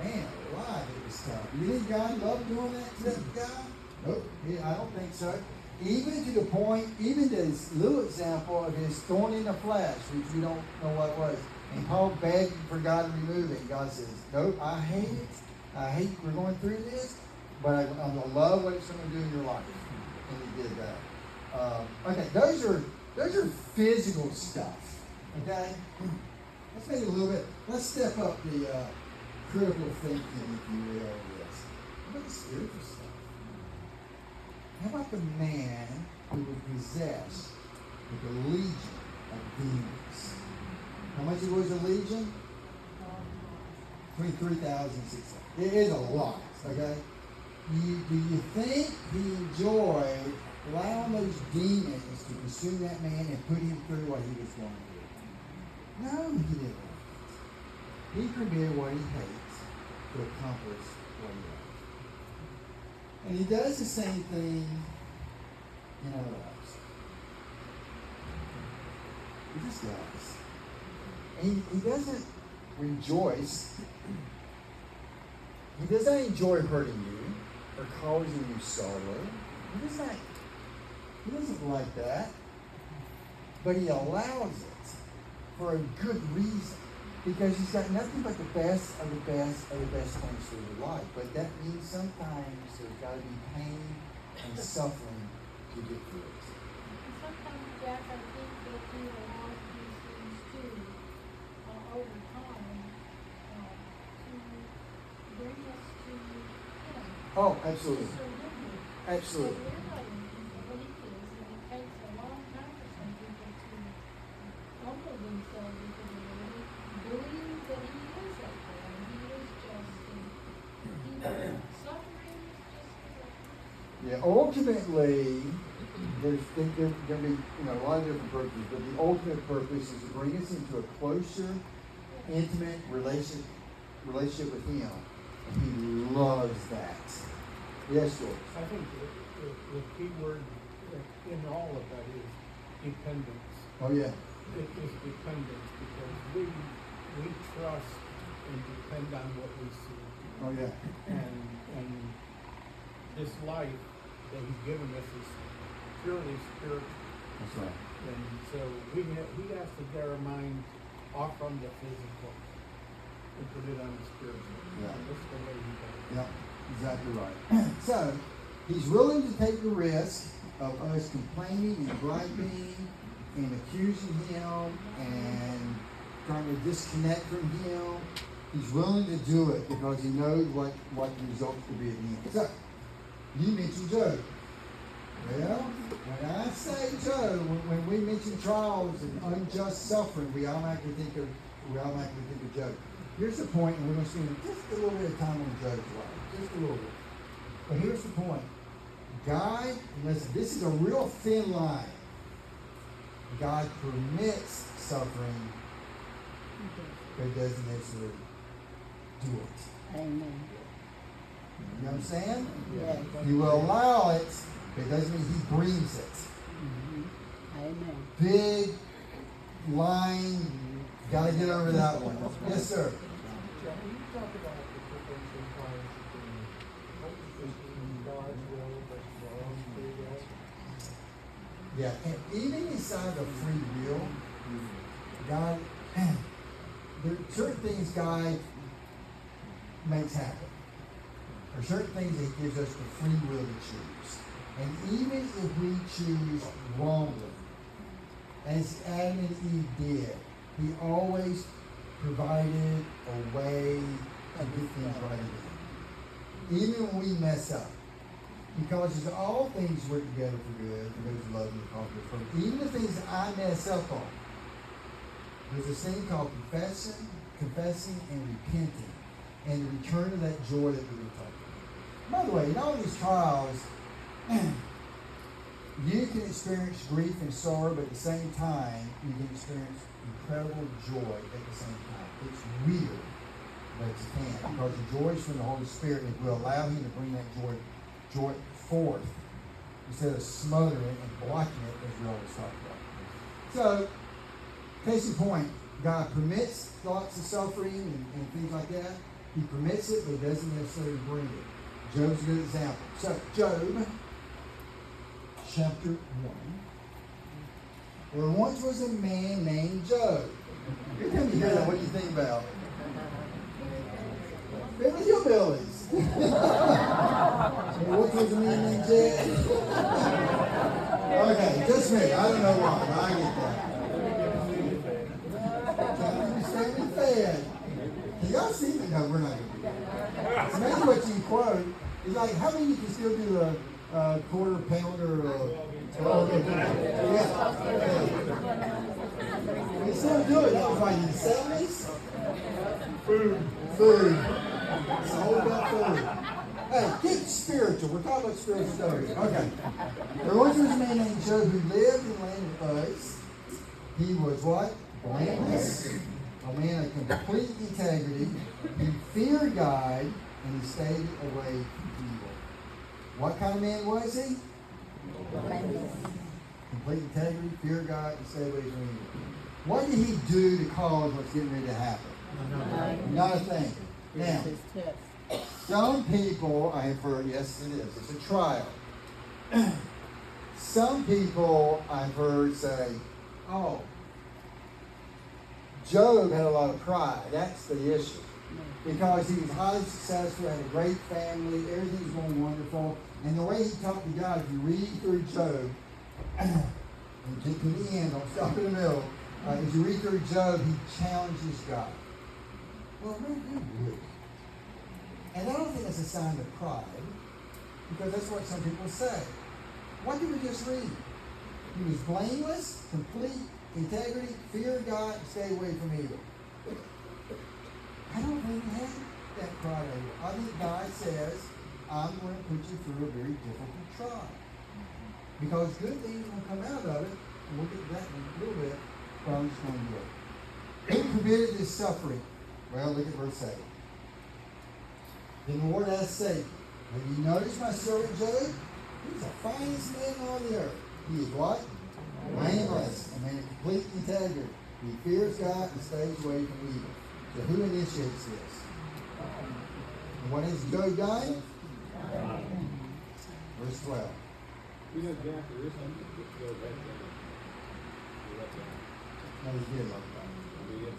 man alive, it was tough. You think God loved doing that to that guy? Nope, I don't think so. Even to the point, even this little example of his thorn in the flesh, which we don't know what it was. And Paul begged for God to remove it. And God says, nope, I hate it. I hate we're going through this, but I'm going to love what it's going to do in your life. And he did that. Okay, those are physical stuff. Okay? Let's make it a little bit, let's step up the critical thinking, if you will, of this. How about the spiritual stuff? How about the man who was possessed with a legion of demons? How much it was a legion? Between 3,000 and 6,000. It is a lot, okay? Do you think he enjoyed allowing those demons to consume that man and put him through what he was going through? No, he didn't. He permitted what he hates to accomplish what he loves. And he does the same thing in our lives. He just does. And he doesn't rejoice. He doesn't enjoy hurting you or causing you sorrow. He doesn't like that. But he allows it for a good reason. Because he's got nothing but the best of the best of the best things for your life. But that means sometimes there's got to be pain and suffering to get through it. Sometimes, Jack, I think that He allows these things too, over time, to bring us to Him. Oh, absolutely. To surrender. Absolutely. So realizing what He is, and it takes a long time for some people to humble themselves before the Lord, believe that He is okay, and He is just, and suffering is just Yeah, ultimately, there's going to be a lot of different purposes, but the ultimate purpose is to bring us into a closer, intimate relationship with Him. And He loves that. Yes, George. I think the key word in all of that is dependence. Oh, yeah. It is dependence because we trust and depend on what we see. Oh, yeah. And this life that He's given us is purely spiritual. That's right. And so He has to get our mind off from the physical and put it on the spiritual. Yeah. That's the way He does it. Yep, exactly right. So, He's willing to take the risk of us complaining and griping and accusing Him and trying to disconnect from Him. He's willing to do it because He knows what the results will be at the end. So, you mentioned Job. Well, when I say Job, when we mention trials and unjust suffering, we automatically think of Job. Here's the point, and we're going to spend just a little bit of time on Job's life. Just a little bit. But here's the point. God, listen, this is a real thin line. God permits suffering, but doesn't necessarily do it. Amen. You understand? Yes. He will allow it, but it doesn't mean he brings it. Amen. Big line, gotta get over that one. Yes, sir. Can you talk about the difference sometimes between God's will versus our own free will? Yeah, and even inside of free will, God, there are certain things God makes happen. There are certain things that gives us the free will to choose. And even if we choose wrongly, as Adam and Eve did, he always provided a way to get things right again. Even when we mess up. Because as all things work together for good, for those who love and are called to purpose. Even the things that I mess up on, there's this thing called confessing and repenting, and the return of that joy that we were talking about. By the way, in all these trials, you can experience grief and sorrow, but at the same time, you can experience incredible joy at the same time. It's weird, but you can, because the joy is from the Holy Spirit, and it will allow him to bring that joy forth instead of smothering it and blocking it, as we always talk about. So, case in point, God permits thoughts of suffering and things like that. He permits it, but he doesn't necessarily bring it. Job's a good example. So, Job, chapter 1. There once was a man named Job. You're going to hear that. What do you think about? Beverly Hillbillies. What was the man named Jed? Okay, just me. I don't know why, but I get that. Trying to stay fed. Can y'all see that? No, we're not going to do that. It's amazing what you quote. It's like, how many you can still do a quarter pounder or we still do it. That was like in the 70s. Food. It's all about food. Hey, get spiritual. We're talking about spiritual stories. Okay. There once was a man named Job who lived in the land of Uz. He was what? Blameless. A man of complete integrity. He feared God and he stayed away from evil. What kind of man was he? Blameless. Complete integrity, fear God, and stay away from evil. What did he do to cause what's getting ready to happen? Not a thing. Now, some people, I have heard, yes it is, it's a trial. Some people I've heard say, oh, Job had a lot of pride. That's the issue. Because he was highly successful, had a great family, everything was going wonderful. And the way he talked to God, if you read through Job, and get to the end, don't stop in the middle. As you read through Job, he challenges God. Well, where do you live? And I don't think that's a sign of pride, because that's what some people say. What did we just read? He was blameless, complete integrity, feared God, and stay away from evil. I don't think he had that pride over. I think God says, I'm going to put you through a very difficult trial. Because good things will come out of it, and we'll get to that in a little bit, but I'm just going to do it. Who permitted this suffering? Well, look at verse 8. Then the Lord asked Satan, have you noticed my servant Job? He's the finest man on the earth. He is what? Blameless, a man of complete integrity. He fears God and stays away from evil. So who initiates this? And what has Job done? Verse 12. You know, Jack, there is something that goes back there. That was good, love. I mean,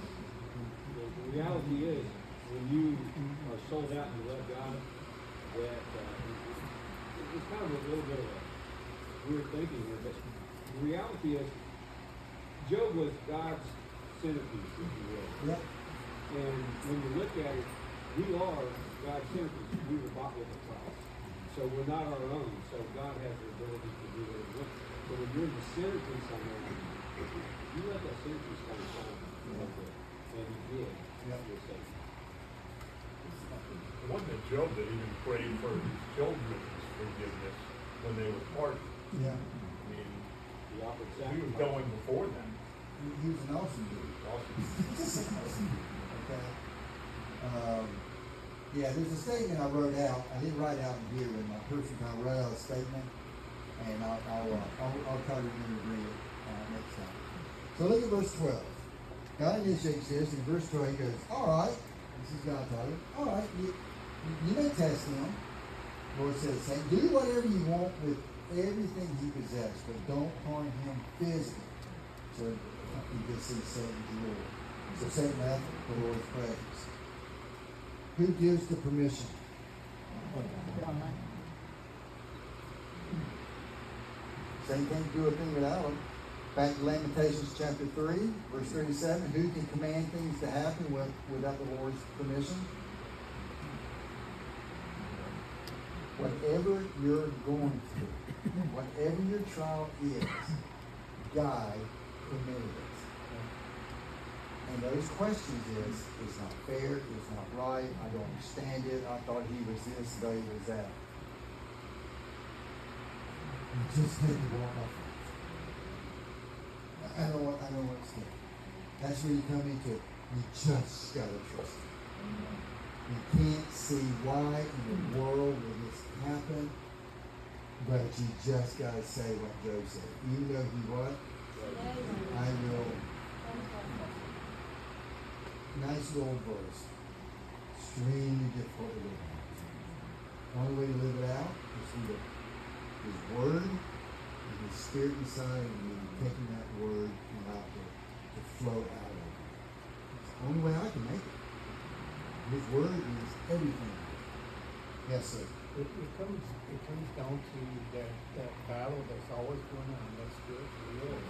the reality is, when you are sold out and you love God, that it's kind of a little bit of a weird thinking here, but the reality is, Job was God's centerpiece, if you will. Yep. And when you look at it, we are God's centerpiece. We were bought with a price. So we're not our own. So God has the ability to do what he wants. So when you're the centerpiece on that, you let that centerpiece kind of shine a little bit. And he did. Yep. You're safe. It wasn't it Job that even prayed for his children's forgiveness when they were parted? Yeah. I mean, The offered he was sacrifice. going before them. He was an awesome dude. Awesome. Okay. Yeah, there's a statement I wrote out. I didn't write out in here in my personal time. I wrote out a statement, and I'll try to remember to read it next time. So look at verse 12. God initiates this, and in verse 12 he goes, all right, this is God talking, all right, you may test him. Lord says, say, do whatever you want with everything he possessed, but don't harm him physically. So he gets these Satan's rule. So Satan left the Lord's presence. Who gives the permission? Satan can't do a thing without him. Back to Lamentations chapter 3, verse 37. Who can command things to happen without the Lord's permission? Whatever you're going through, whatever your trial is, God permitted it. And those questions is, it's not fair, it's not right, I don't understand it, I thought he was this, though he was that. You just have to walk off. I know what's there. That's where you come into it. You just gotta trust him. You can't see why in the world would this happen, but you just gotta say what Job said. Even though he what? I will. Nice little verse. Extremely difficult to live out. The only way to live it out is through his word and his spirit inside, and you taking that word and allow it to flow out of it. It's the only way I can make it. His word is everything. Yes, sir. It comes down to that battle that's always going on. That's good, real.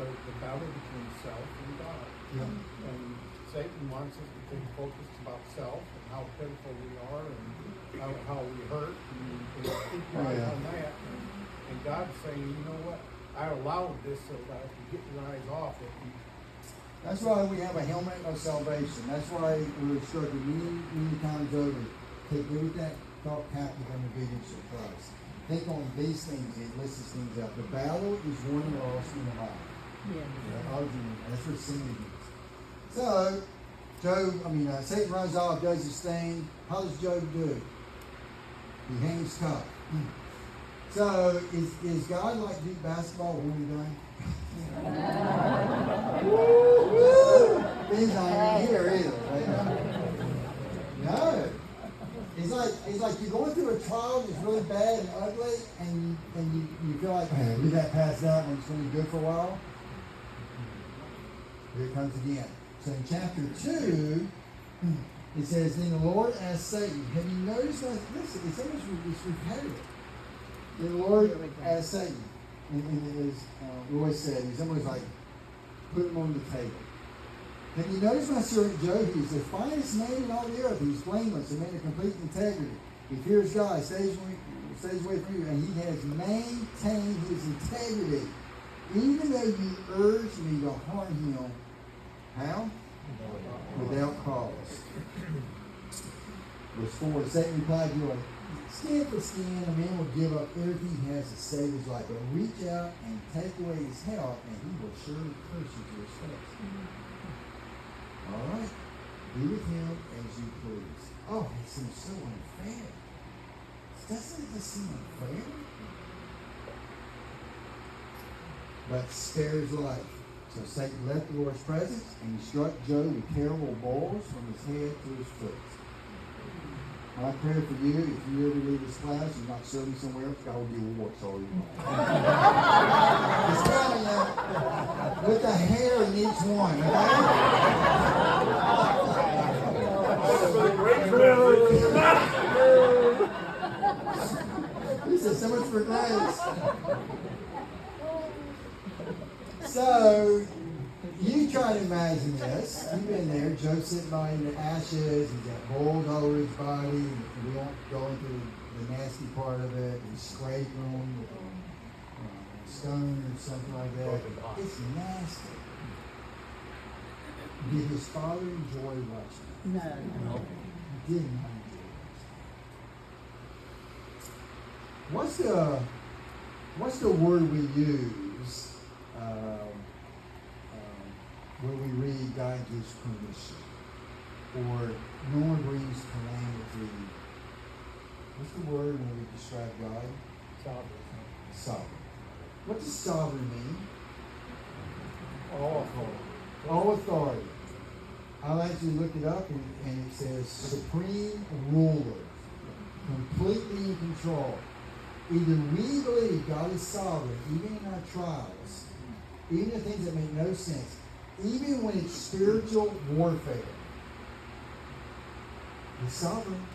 The battle between self and God. Yeah. And Satan wants us to think focused about self and how pitiful we are and how we hurt and keep your eyes on that. And God's saying, you know what? I allowed this so that I could get your eyes off it. That's why we have a helmet of salvation. That's why we're instructed many times over. Take every thought captive under obedience of Christ. Think on these things and list these things out. The battle is won and lost in the mind. That's what sin is. So, Satan runs off, does his thing. How does Job do? He hangs tough. So, is God like deep basketball when we're done? Things aren't here either. Right? No. It's like you're going through a trial that's really bad and ugly, and you feel like, man, we got past that one, it's going to be good for a while. Here it comes again. So in chapter 2, it says, then the Lord asked Satan, have you noticed that? Listen, it's almost repetitive. Then the Lord asked Satan, and as Roy said, he's almost like, put him on the table. Have you noticed my servant Job? He's the finest man in all the earth. He's blameless, a man of complete integrity. He fears God, stays away from you, and he has maintained his integrity. Even though you urge me to harm him, how? Without cause. Verse 4, Satan replied to Job, skin for skin, a man will give up everything he has to save his life, but reach out and take away his help, and he will surely curse you to his face. All right, be with him as you please. Oh, it seems so unfair. Doesn't this seem unfair? But spares life. So Satan left the Lord's presence, and he struck Job with terrible blows from his head to his foot. My prayer for you, if you ever leave this class, you're not serving somewhere else, God will give you warts all you want. Just telling you, with the hair in each one, okay? This is so much for grace. So, you try to imagine this. You've been there. Joe's sitting by in the ashes. He's got mold all over his body. We won't go into the nasty part of it. He's scraping him with a stone or something like that. It's nasty. Did his father enjoy watching it? No. He did not. What's the word we use when we read God gives permission, or no one brings calamity? What's the word when we describe God? Sovereign. What does sovereign mean? All authority. I'll actually look it up, and it says supreme ruler, completely in control. Either we believe God is sovereign, even in our trials, even in things that make no sense, even when it's spiritual warfare. He's sovereign.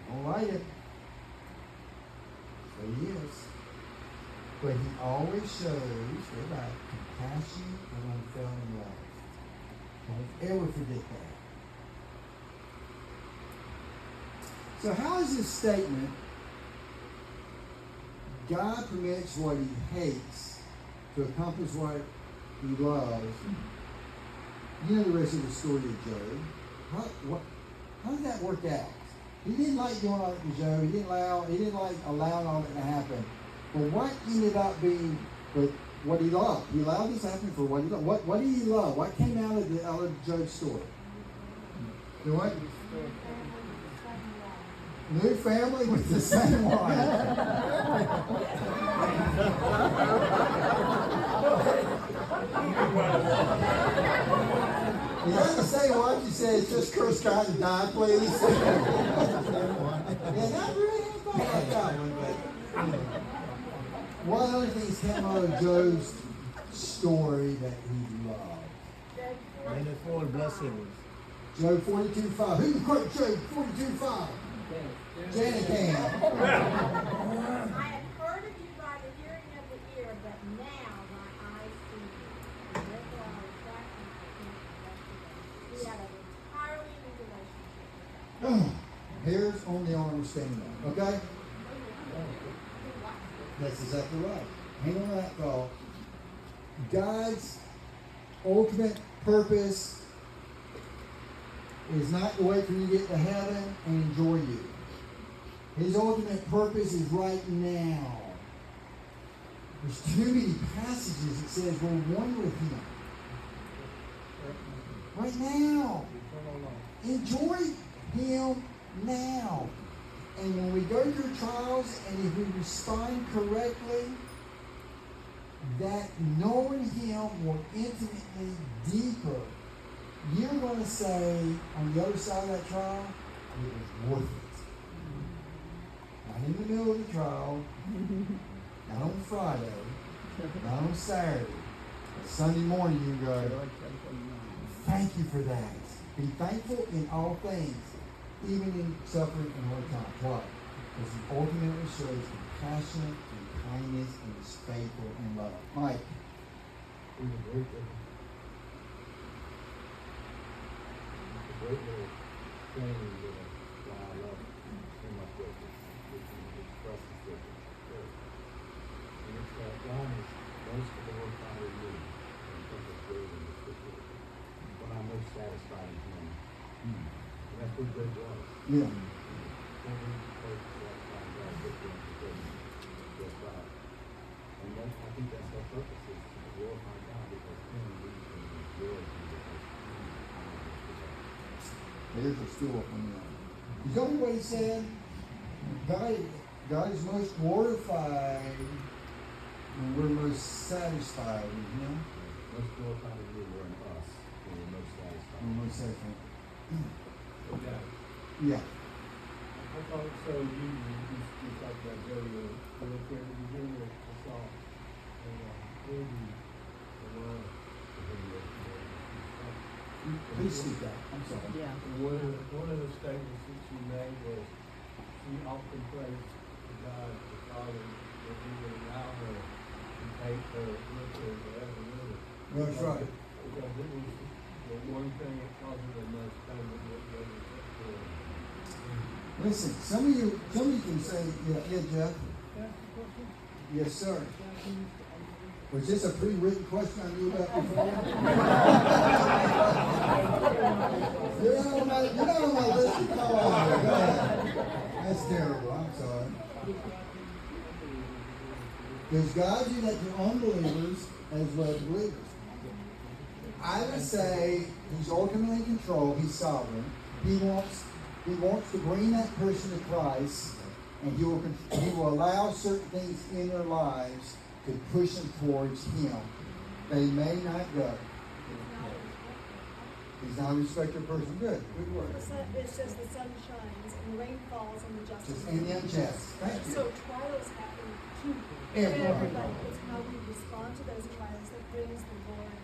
Don't like it. But he is. But he always shows, compassion and unfailing love. Don't ever forget that. So how is this statement, God permits what he hates to accomplish what he loves? You know the rest of the story of Job. How did that work out? He didn't like doing all that to Job. He didn't like allowing all that to happen. But what ended up being what he loved? He allowed this to happen for what he loved. What did he love? What came out of Job's story? You know what? New family with the same wife. Is that the same wife you said, just curse God and die, please? Yeah, not really thought about that one, but what other things came out of Job's story that he loved? Manifold blessings. Job 42:5. Who can quote Job 42:5? Janet can. I had heard of you by the hearing of the ear, but now my eyes see you. And therefore I was watching for him yesterday. We have an entirely new relationship with God. Here's only on understanding that. Okay? That's exactly right. Hang on to that thought. God's ultimate purpose is not to wait for you to get to heaven and enjoy you. His ultimate purpose is right now. There's too many passages that says we're one with him. Right now. Enjoy him now. And when we go through trials, and if we respond correctly, that knowing him more intimately, deeper, you're going to say on the other side of that trial, it was worth it. Not in the middle of the trial, not on Friday, not on Saturday, but Sunday morning you go, thank you for that. Be thankful in all things, even in suffering and hard times. Why? Because he ultimately shows compassion and kindness and is faithful in love. Mike. Great little training that I love so much with it, which expresses the church. And it's that God is most glorified in me, and I think it's great in this situation. When I'm most satisfied in him. And that's what good was. Yeah. When we first satisfied God with him, just right. And that's, I think that's our purpose, is to glorify God, because him leads me to enjoy him, because There's a stool from him. You know what he said? God is most glorified when we're most satisfied with him. most glorified in you were in us, when we're most satisfied. We're most satisfied. Yeah. Yeah. I thought so. You talked about Joey real quick at the beginning of the song. And maybe the line. Please speak up. I'm sorry. Yeah. One of the statements that she made was she often prays to God, the Father, that he would allow her to take her with her wherever with her. That's right. Because it was the one thing that caused her the most pain that was ever for her. Listen, some of you can say, yeah, Jeff. Yes, sir. Was this a pre-written question I knew about before? You're not on my list to call on. Go ahead. That's terrible. I'm sorry. Does God do that to unbelievers as well as believers? I would say He's ultimately in control. He's sovereign. He wants to bring that person to Christ, and He will allow certain things in their lives to push them towards Him. They may not go. He's not a respecter of person. Good word. It says the sun shines and rain falls on the just Just and in the unjust. Thank you. So trials happen to Everybody. everybody. It's how we respond to those trials that brings the Lord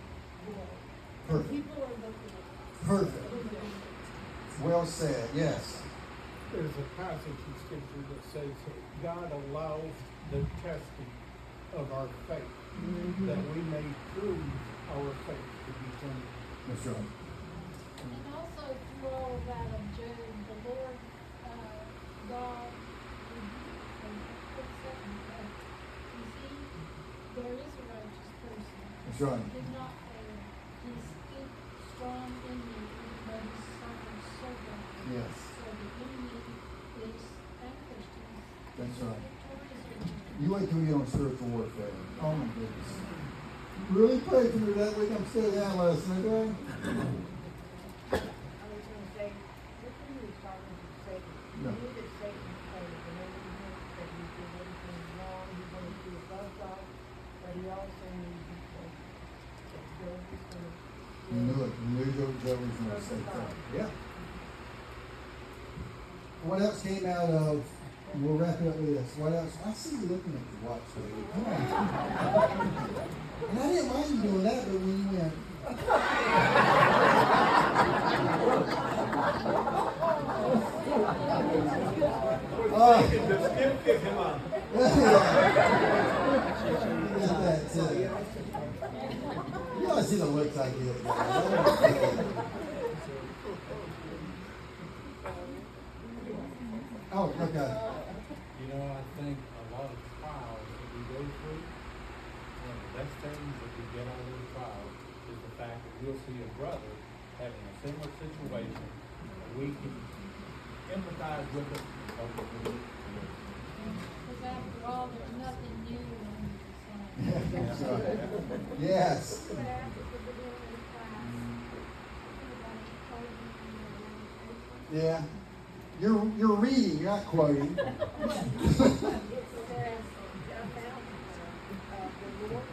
glory. Perfect. People are looking at us. Perfect. We're looking at us. Well said. Yes. There's a passage in Scripture that says that God allows the testing of our faith, that we may prove our faith to be genuine. That's right. And also through all of that of Job, the Lord, God, puts that in place. You see, there is a righteous person. That's right. He did not fail. He's strong in me, but he suffers so badly. Yes. So the enemy is, and Christians, That's right. victorious over him. You wait till we get on spiritual warfare. Oh my goodness. Really pray for me that week. I'm still down last night, okay? I was gonna say, this thing is talking to Satan. No. You knew that Satan came to deliver him, that he did everything wrong, he wanted to be above God, but he also knew that Job was gonna. You knew it. You knew Joe was going to say that. Yeah. What else came out of, and we'll wrap it up with this. What else? I see you looking at your watch, baby. Come on. And I didn't mind you doing that, but when you went, Just give him a. that too. You ought to see the looks I get, guys. Oh, okay. You know, I think a lot of trials that we go through, one of the best things that we get out of those trials is the fact that we'll see a brother having a similar situation, and we can empathize with it. Because after all, there's nothing new under the sun. That's right. Yes. But after the beginning of the class, everybody told me in the Yeah. You're reading, you're not quoting. it says, I found, the Lord,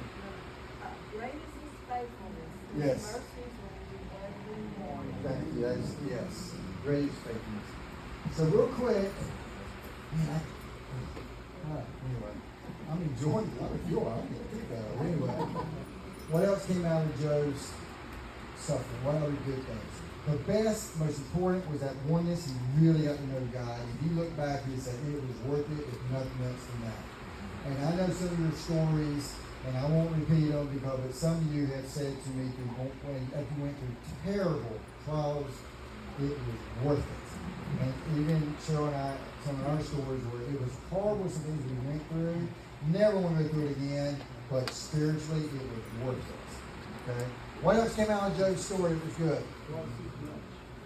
great is His faithfulness, His Yes. mercies are new every morning. Thank you. That's, yes. Great faithfulness. So real quick, man, all right, anyway. I'm enjoying it. I'm enjoying it. I'm going to think about it. Anyway. What else came out of Job's suffering? What other good things? The best, most important was that oneness. He really got to know God. If you look back, he said it was worth it if nothing else than that. And I know some of your stories, and I won't repeat them because but some of you have said to me when you went through terrible trials, it was worth it. And even Cheryl and I, some of our stories were it was horrible, some things we went through. Never want to go through it again, but spiritually it was worth it. Okay? What else came out of Job's story that was good?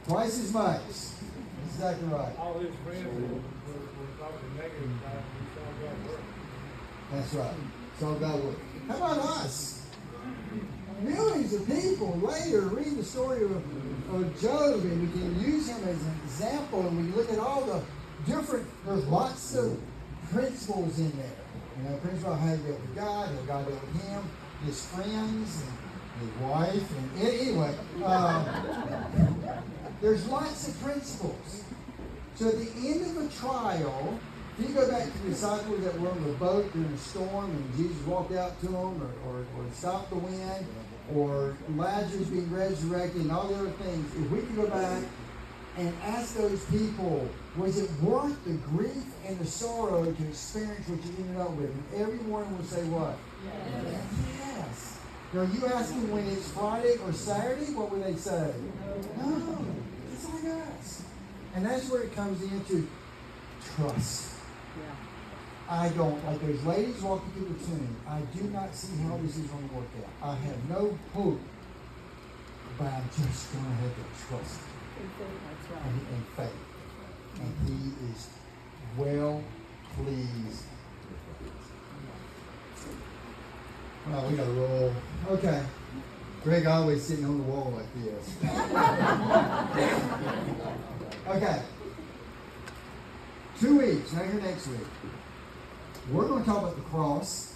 Twice as much. That's exactly right. All his friends were talking negative about him, he saw God work. That's right. So God work. How about us? Millions of people later read the story of Job, and we can use him as an example, and we look at all the different, there's lots of principles in there. You know, principle how he dealt with God, how God dealt with him, his friends, and his wife, and anyway, there's lots of principles. So at the end of a trial, if you go back to the disciples that were on the boat during a storm and Jesus walked out to them or stopped the wind, or Lazarus being resurrected and all the other things, if we could go back and ask those people, was it worth the grief and the sorrow to experience what you ended up with? And everyone would say what? Yes. Now, are you asking when it's Friday or Saturday? What would they say? No. It's like us. And that's where it comes into trust. I don't, like those ladies walking through the tomb, I do not see how this is going to work out. I have no hope, but I'm just going to have to trust and faith. And he is well Oh, we gotta roll. Okay. Greg always sitting on the wall like this. Okay. 2 weeks, now here next week. We're going to talk about the cross,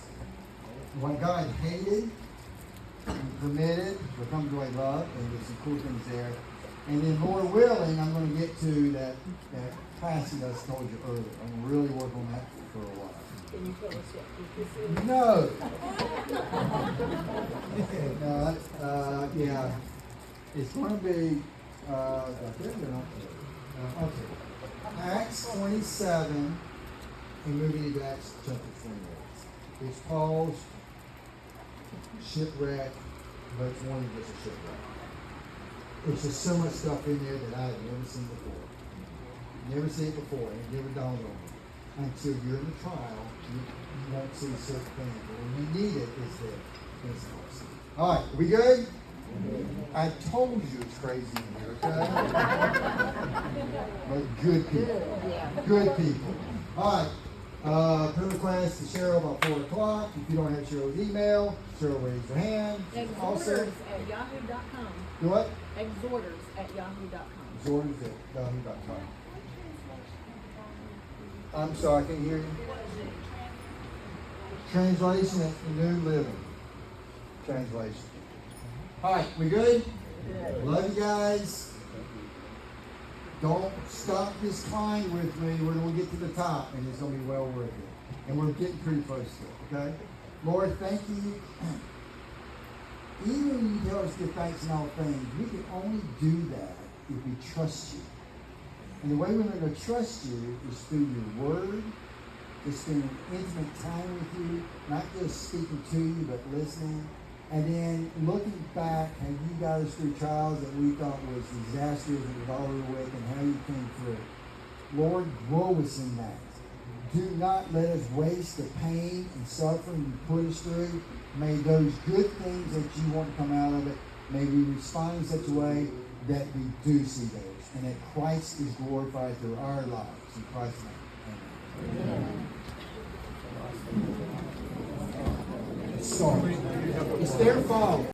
what God hated and permitted, for come to a love, and there's some cool things there. And then, Lord willing, I'm going to get to that passage I told you earlier. I'm going to really work on that for a while. Can you tell us what this is? No. No, yeah. It's going to be, okay. Acts 27, and moving into Acts chapter 28. It's Paul's shipwreck, but it's more than just a shipwreck. It's just so much stuff in there that I have never seen before. Never seen it before, and it never dawned on me. Until you're in the trial, you won't see certain things. But when you need it, it's there. It's awesome. All right, are we good? I told you it's crazy in here, okay? But good people. Good people. All right. Prayer request to Cheryl about 4 o'clock. If you don't have Cheryl's email, Cheryl raise your hand. Also, Exhorters@yahoo.com. do what? Exhorters@yahoo.com. Exhorters@yahoo.com. I'm sorry, I can't hear you. Translation at New Living. Translation. All right, we good? Love you guys. Don't stop this climb with me. We're going to get to the top, and it's going to be well worth it. And we're getting pretty close to it, okay? Lord, thank you. Even when you tell us to give thanks in all things, we can only do that if we trust you. And the way we're going to trust you is through your word, just spending intimate time with you, not just speaking to you, but listening. And then looking back, how you got us through trials that we thought was disastrous and was all over with, and how you came through. Lord, grow us in that. Do not let us waste the pain and suffering you put us through. May those good things that you want to come out of it, may we respond in such a way that we do see those, and that Christ is glorified through our lives. In Christ's name, amen. Sorry. It's their fault.